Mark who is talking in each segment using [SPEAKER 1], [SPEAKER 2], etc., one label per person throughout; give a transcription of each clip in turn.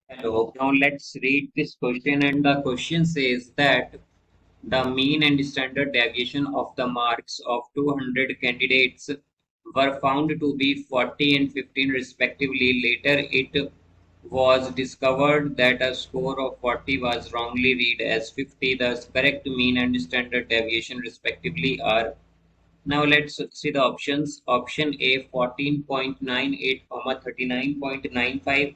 [SPEAKER 1] Hello. Now let's read this question, and the question says that the mean and standard deviation of the marks of 200 candidates were found to be 40 and 15 respectively. Later, it was discovered that a score of 40 was wrongly read as 50. Thus, correct mean and standard deviation respectively are. Now let's see the options. Option A 14.98, 39.95.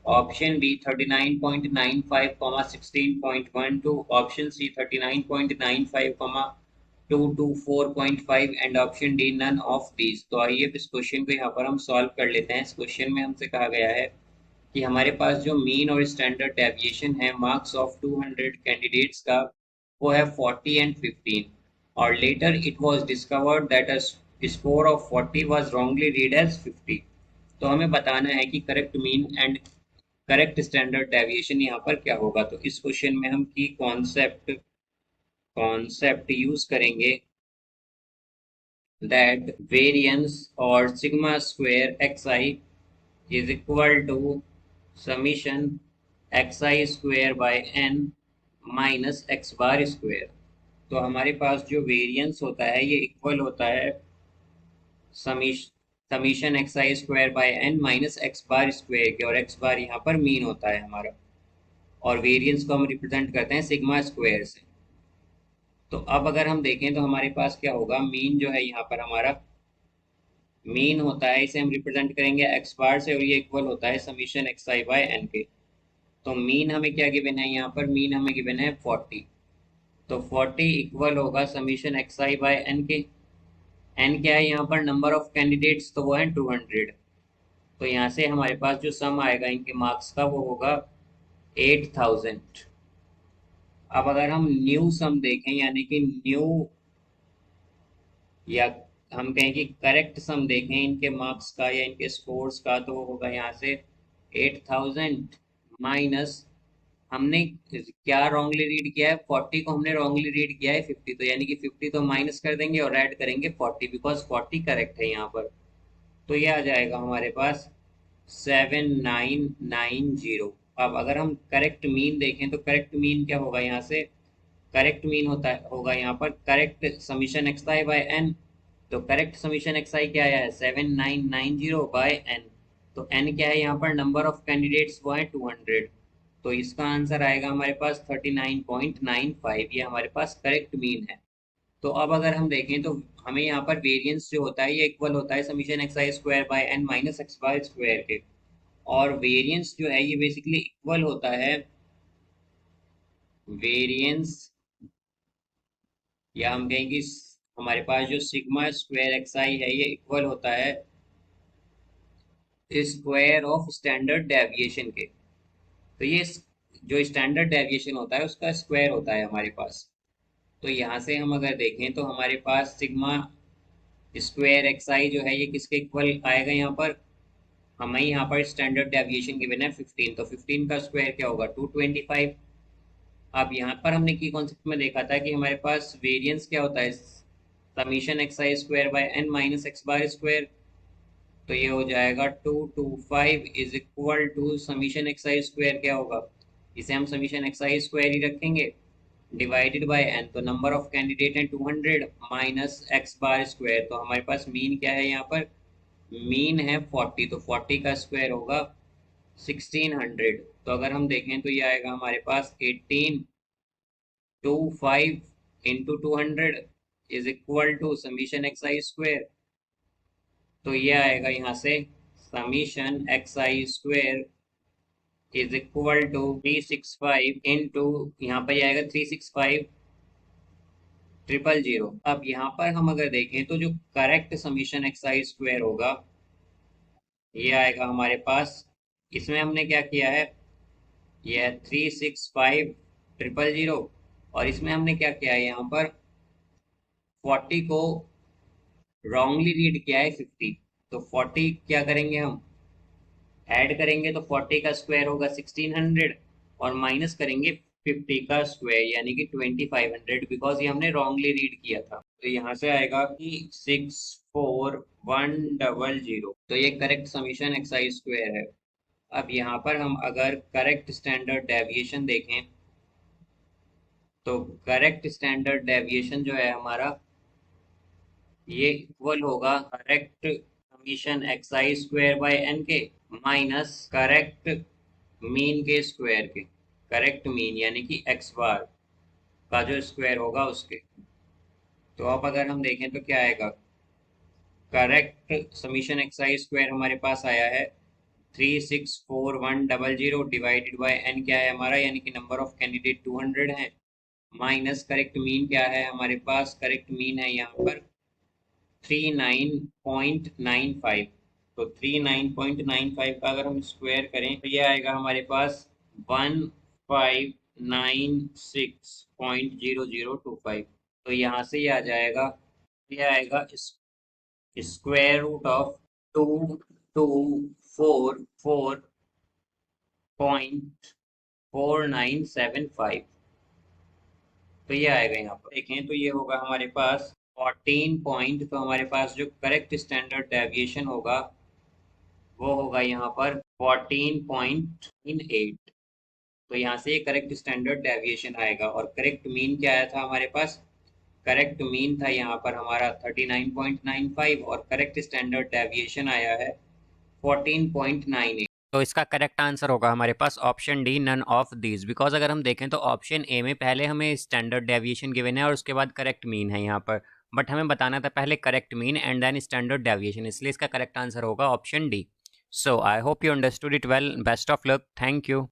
[SPEAKER 1] Option B 39.95, 16.12. Option C 39.95, 224.5 and option D none of these. तो आइए इस question को यहाँ पर हम solve कर लेते हैं। इस क्वेश्चन में हमसे कहा गया है कि हमारे पास जो मीन और स्टैंडर्ड डेविएशन है मार्क्स ऑफ 200 कैंडिडेट्स का, वो है 40 एंड 15, और later it was discovered that a score of 40 was wrongly read as 50। तो हमें बताना है कि correct mean and correct standard deviation यहाँ पर क्या होगा। तो इस क्वेश्चन में हम की कॉन्सेप्ट कॉन्सेप्ट यूज करेंगे, दैट वेरिएंस और sigma square xi is equal to summation xi square by n minus x bar square. तो हमारे पास जो वेरिएंस होता है ये इक्वल होता है summation x i square by n minus x bar square के, और एक्स बार यहाँ पर मीन होता है हमारा, और वेरिएंस को हम रिप्रेजेंट करते हैं सिग्मा स्क्वायर से। तो अब अगर हम देखें तो हमारे पास क्या होगा, मीन जो है यहाँ पर हमारा मीन होता है, इसे हम रिप्रेजेंट करेंगे एक्स बार से, और ये इक्वल होता है समीशन एक्स आई बाय एन के। तो मीन हमें क्या गिवन है, यहाँ पर मीन हमें गिवन है 40। तो 40 इक्वल होगा समीशन एक्स आई बाय एन के। एन क्या है यहाँ पर, नंबर ऑफ कैंडिडेट्स, तो वो है 200। तो यहाँ से हमारे पास जो सम आएगा इनके मार्क्स का वो होगा 8000। अब अगर हम न्यू सम देखें, यानी कि न्यू, या हम कहें कि करेक्ट सम देखें इनके मार्क्स का या इनके स्कोर्स का, तो वो होगा यहाँ से 8000 माइनस, हमने क्या रॉन्गली रीड किया है, 40 को हमने रॉन्गली रीड किया है 50। तो यानी कि 50 तो माइनस कर देंगे और ऐड करेंगे 40, बिकॉज 40 करेक्ट है यहाँ पर। तो ये आ जाएगा हमारे पास 7990। अब अगर हम करेक्ट मीन देखें तो करेक्ट मीन क्या होगा, यहाँ से करेक्ट मीन होगा यहाँ पर करेक्ट समीशन एक्स आई बाय एन। तो करेक्ट समीशन एक्स आई क्या आया है, 7990 बाय एन। तो एन क्या है यहाँ पर, नंबर ऑफ कैंडिडेट्स वो है 200। तो इसका आंसर आएगा हमारे पास 39.95। ये हमारे पास करेक्ट मीन है। तो अब अगर हम देखें तो हमें यहाँ पर वेरिएंस जो होता है ये इक्वल होता है summation x i square by n minus x by square के, और वेरिएंस जो है ये बेसिकली इक्वल होता है वेरिएंस, या हम कहेंगे हमारे पास जो सिग्मा स्क्वायर एक्स आई है ये इक्वल होता है स्क्वायर ऑफ स्टैंडर्ड डेविएशन के। तो ये जो स्टैंडर्ड डेविएशन होता है उसका स्क्वायर होता है हमारे पास। तो यहाँ से हम अगर देखें तो हमारे पास सिग्मा स्क्वायर एक्स आई जो है ये किसके इक्वल आएगा, यहाँ पर हमें यहाँ पर स्टैंडर्ड डेविएशन गिवन है 15। तो 15 का स्क्वायर क्या होगा, 225। अब यहाँ पर हमने की कॉन्सेप्ट में देखा था कि हमारे पास वेरिएंस क्या होता है, summation x i square by n minus x bar square. तो ये हो जाएगा 225 is equal to summation x i square क्या होगा, इसे हम समीशन एक्स आई स्क्वायर ही रखेंगे, डिवाइडेड बाय एन। तो नंबर ऑफ कैंडिडेट है 200 माइनस एक्स बार स्क्वायर। तो हमारे पास मीन क्या है यहाँ पर, मीन है 40। तो 40 का स्क्वायर होगा 1600। तो अगर हम देखें तो ये आएगा हमारे पास 1825 into 200 is equal to summation x i square. तो ये आएगा यहाँ से summation x i square is equal to 365 into, यहाँ पर ये आएगा 365 ट्रिपल जीरो। अब यहाँ पर हम अगर देखें तो जो correct summation x i square होगा ये आएगा हमारे पास, इसमें हमने क्या किया है, ये है 365 ट्रिपल जीरो, और इसमें हमने क्या किया है यहाँ पर 40 को रॉन्गली रीड किया है 50। तो 40 क्या करेंगे हम, ऐड करेंगे तो 40 का स्क्वायर होगा 1600, और माइनस करेंगे 50 का स्क्वायर यानी कि 2500, बिकॉज ये हमने रॉन्गली रीड किया था। तो यहाँ से आएगा कि 64100। तो ये correct summation x i square है। अब यहाँ पर हम अगर करेक्ट स्टैंडर्ड डेविएशन देखें तो करेक्ट स्टैंडर्ड डेविएशन जो है हमारा ये इक्वल होगा correct summation x i square by n के माइनस करेक्ट मीन के स्क्वायर के। करेक्ट मीन यानी कि एक्स बार का जो स्क्वायर होगा उसके। तो अब अगर हम देखें तो क्या आएगा, correct summation x i square हमारे पास आया है 364100 डिवाइडेड बाय एन क्या है हमारा, यानी कि नंबर ऑफ कैंडिडेट 200 है, माइनस करेक्ट मीन क्या है हमारे पास, करेक्ट मीन है यहाँ पर 39.95। तो 39.95 का अगर हम स्क्वायर करें तो ये आएगा हमारे पास 1596.0025। तो यहाँ से ये आ जाएगा, ये आएगा स्क्वायर रूट ऑफ 2244.4975। तो ये आएगा, यहाँ पर देखें तो ये होगा हमारे पास 14 पॉइंट। तो हमारे पास जो करेक्ट स्टैंडर्ड डेविएशन होगा वो होगा यहाँ पर 14.8। तो यहाँ से करेक्ट स्टैंडर्ड डेविएशन आएगा। और करेक्ट मीन क्या आया था हमारे पास, करेक्ट मीन था यहाँ पर हमारा 39.95 और करेक्ट स्टैंडर्ड डेविएशन आया है 14.98। तो इसका करेक्ट आंसर होगा हमारे पास option D, none of these. Because अगर हम देखें तो ऑप्शन ए में पहले हमें स्टैंडर्ड डेविएशन गिवन है और उसके बाद करेक्ट मीन है यहाँ पर, बट हमें बताना था पहले correct mean and then standard deviation, इसलिए इसका करेक्ट आंसर होगा option D. So I hope you understood it well. Best of luck. Thank you.